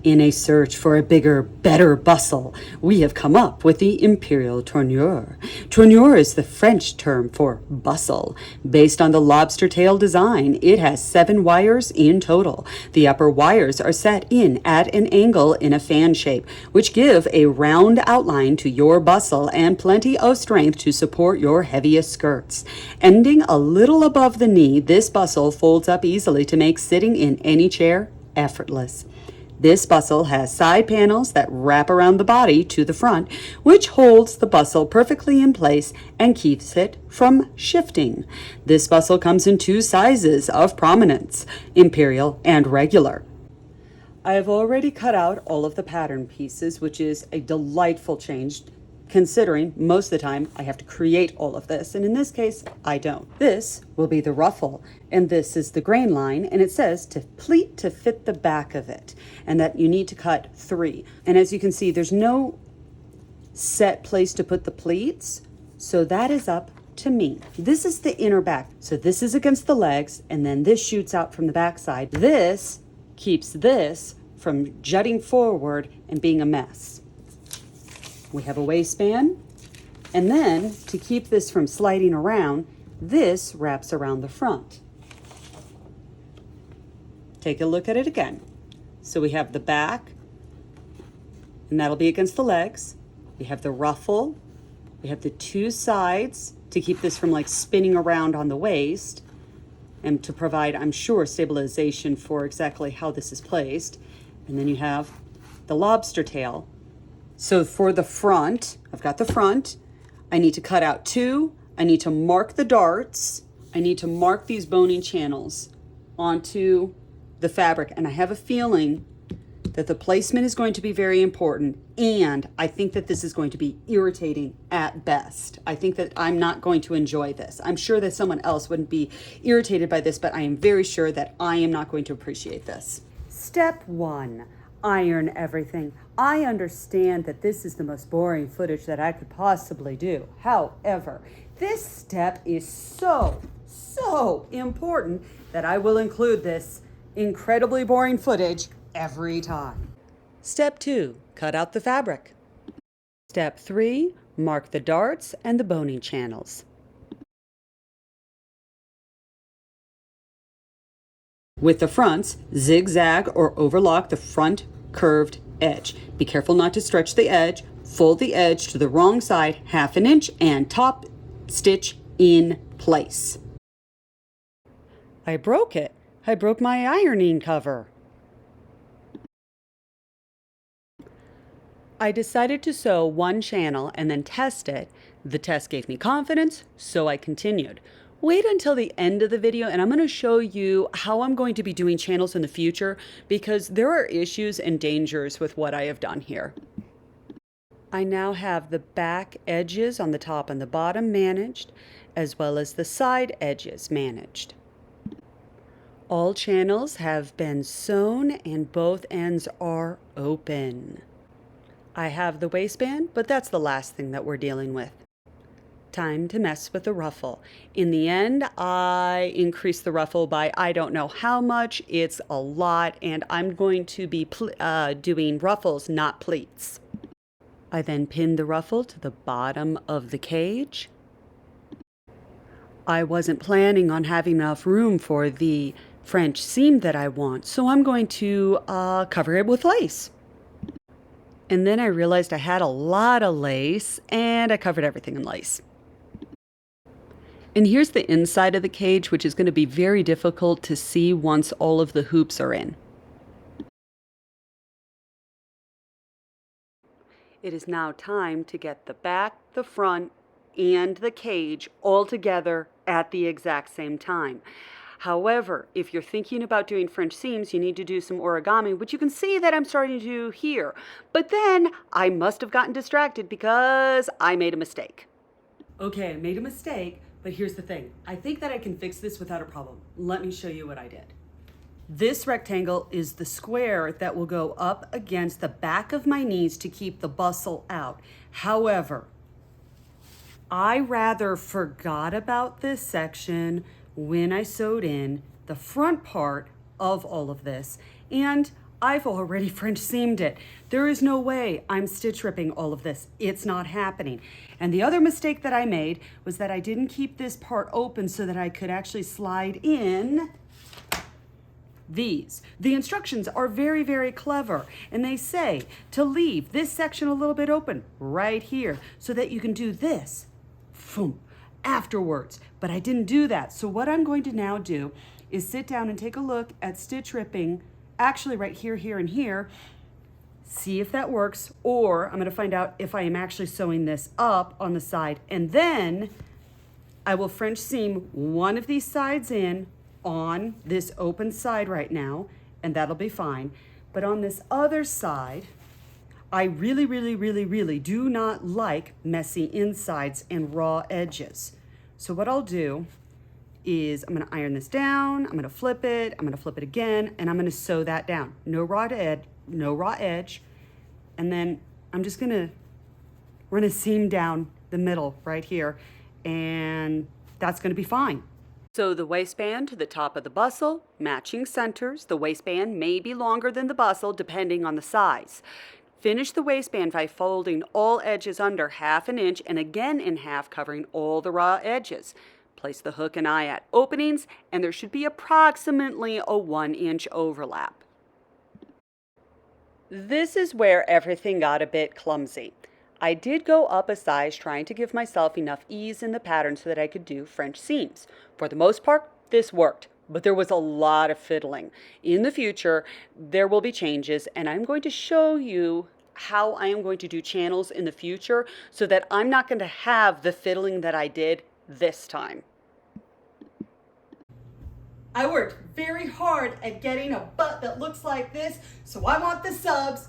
In a search for a bigger, better bustle, we have come up with the imperial tournure. Tournure is the French term for bustle. Based on the lobster tail design, it has 7 wires in total. The upper wires are set in at an angle in a fan shape, which give a round outline to your bustle and plenty of strength to support your heaviest skirts. Ending a little above the knee, this bustle folds up easily to make sitting in any chair effortless. This bustle has side panels that wrap around the body to the front, which holds the bustle perfectly in place and keeps it from shifting. This bustle comes in 2 sizes of prominence, imperial and regular. I have already cut out all of the pattern pieces, which is a delightful change, considering most of the time I have to create all of this, and in this case I don't. This will be the ruffle, and this is the grain line, and it says to pleat to fit the back of it, and that you need to cut 3. And as you can see, there's no set place to put the pleats, so that is up to me. This is the inner back, so this is against the legs, and then this shoots out from the back side. This keeps this from jutting forward and being a mess. We have a waistband, and then to keep this from sliding around, this wraps around the front. Take a look at it again. So we have the back, and that'll be against the legs. We have the ruffle. We have the 2 sides to keep this from like spinning around on the waist and to provide, I'm sure, stabilization for exactly how this is placed. And then you have the lobster tail. So for the front, I've got the front. I need to cut out 2. I need to mark the darts. I need to mark these boning channels onto the fabric. And I have a feeling that the placement is going to be very important. And I think that this is going to be irritating at best. I think that I'm not going to enjoy this. I'm sure that someone else wouldn't be irritated by this, but I am very sure that I am not going to appreciate this. Step 1. Iron everything. I understand that this is the most boring footage that I could possibly do. However, this step is so important that I will include this incredibly boring footage every time. Step 2, cut out the fabric. Step 3, mark the darts and the boning channels. With the fronts, zigzag or overlock the front curved edge. Be careful not to stretch the edge. Fold the edge to the wrong side 1/2 inch and top stitch in place. I broke it. I broke my ironing cover. I decided to sew 1 channel and then test it. The test gave me confidence, so I continued. Wait until the end of the video and I'm going to show you how I'm going to be doing channels in the future because there are issues and dangers with what I have done here. I now have the back edges on the top and the bottom managed, as well as the side edges managed. All channels have been sewn and both ends are open. I have the waistband, but that's the last thing that we're dealing with. Time to mess with the ruffle. In the end, I increased the ruffle by I don't know how much. It's a lot, and I'm going to be doing ruffles, not pleats. I then pinned the ruffle to the bottom of the cage. I wasn't planning on having enough room for the French seam that I want, so I'm going to cover it with lace. And then I realized I had a lot of lace, and I covered everything in lace. And here's the inside of the cage, which is going to be very difficult to see once all of the hoops are in. It is now time to get the back, the front, and the cage all together at the exact same time. However, if you're thinking about doing French seams, you need to do some origami, which you can see that I'm starting to do here. But then I must have gotten distracted because I made a mistake. Okay, I made a mistake. But here's the thing, I think that I can fix this without a problem. Let me show you what I did. This rectangle is the square that will go up against the back of my knees to keep the bustle out. However, I rather forgot about this section when I sewed in the front part of all of this, and I've already French seamed it. There is no way I'm stitch ripping all of this. It's not happening. And the other mistake that I made was that I didn't keep this part open so that I could actually slide in these. The instructions are very, very clever, and they say to leave this section a little bit open right here so that you can do this afterwards. But I didn't do that. So what I'm going to now do is sit down and take a look at stitch ripping, actually right here, here, and here, see if that works, or I'm going to find out if I am actually sewing this up on the side, and then I will French seam one of these sides in on this open side right now, and that'll be fine. But on this other side, I really, really, really, really do not like messy insides and raw edges. So what I'll do is I'm gonna iron this down, I'm gonna flip it again, and I'm gonna sew that down. No raw edge, and then we're gonna seam down the middle right here, and that's gonna be fine. Sew the waistband to the top of the bustle, matching centers. The waistband may be longer than the bustle depending on the size. Finish the waistband by folding all edges under 1/2 inch and again in half, covering all the raw edges. Place the hook and eye at openings, and there should be approximately a 1-inch overlap. This is where everything got a bit clumsy. I did go up a size trying to give myself enough ease in the pattern so that I could do French seams. For the most part, this worked, but there was a lot of fiddling. In the future, there will be changes, and I'm going to show you how I am going to do channels in the future so that I'm not going to have the fiddling that I did this time. I worked very hard at getting a butt that looks like this, so I want the subs.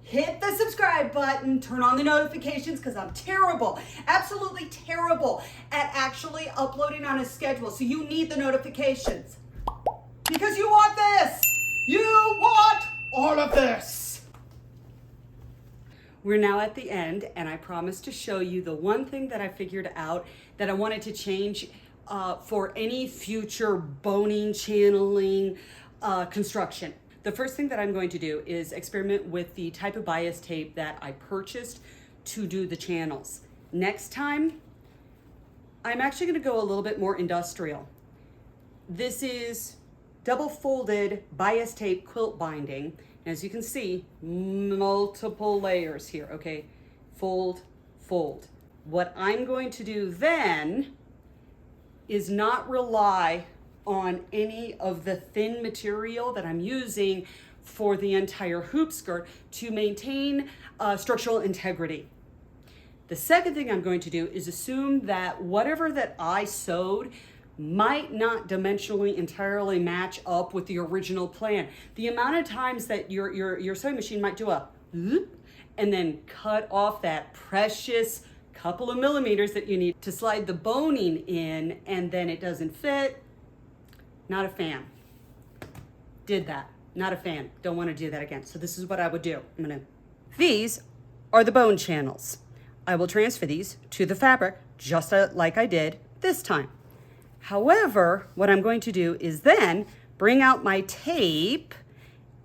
Hit the subscribe button, turn on the notifications, because I'm terrible, absolutely terrible at actually uploading on a schedule. So you need the notifications because you want this. You want all of this. We're now at the end, and I promised to show you the one thing that I figured out that I wanted to change for any future boning, channeling, construction. The first thing that I'm going to do is experiment with the type of bias tape that I purchased to do the channels. Next time, I'm actually going to go a little bit more industrial. This is double folded bias tape quilt binding. As you can see, multiple layers here, okay? Fold, fold. What I'm going to do then is not rely on any of the thin material that I'm using for the entire hoop skirt to maintain structural integrity. The second thing I'm going to do is assume that whatever that I sewed might not dimensionally entirely match up with the original plan. The amount of times that your sewing machine might do a loop and then cut off that precious couple of millimeters that you need to slide the boning in, and then it doesn't fit. Not a fan. Did that. Not a fan. Don't want to do that again. So this is what I would do. These are the bone channels. I will transfer these to the fabric just like I did this time. However, what I'm going to do is then bring out my tape,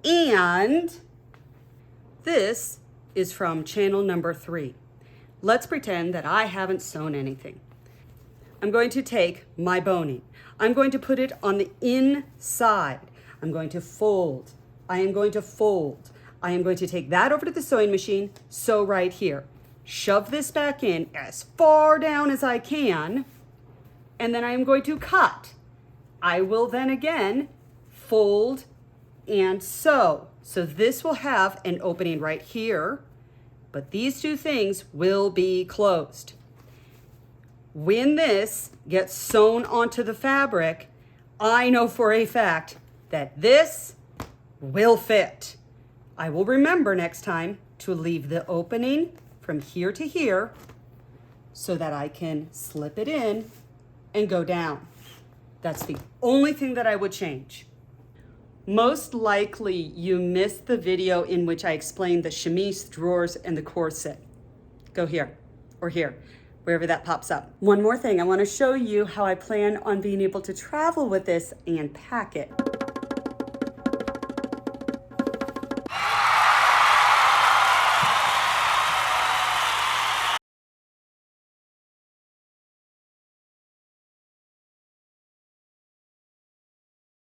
and this is from channel number 3. Let's pretend that I haven't sewn anything. I'm going to take my boning. I'm going to put it on the inside. I'm going to fold. I am going to fold. I am going to take that over to the sewing machine, sew right here. Shove this back in as far down as I can, and then I am going to cut. I will then again fold and sew. So this will have an opening right here, but these two things will be closed. When this gets sewn onto the fabric, I know for a fact that this will fit. I will remember next time to leave the opening from here to here so that I can slip it in and go down. That's the only thing that I would change. Most likely you missed the video in which I explained the chemise, drawers, and the corset. Go here or here, wherever that pops up. One more thing, I want to show you how I plan on being able to travel with this and pack it.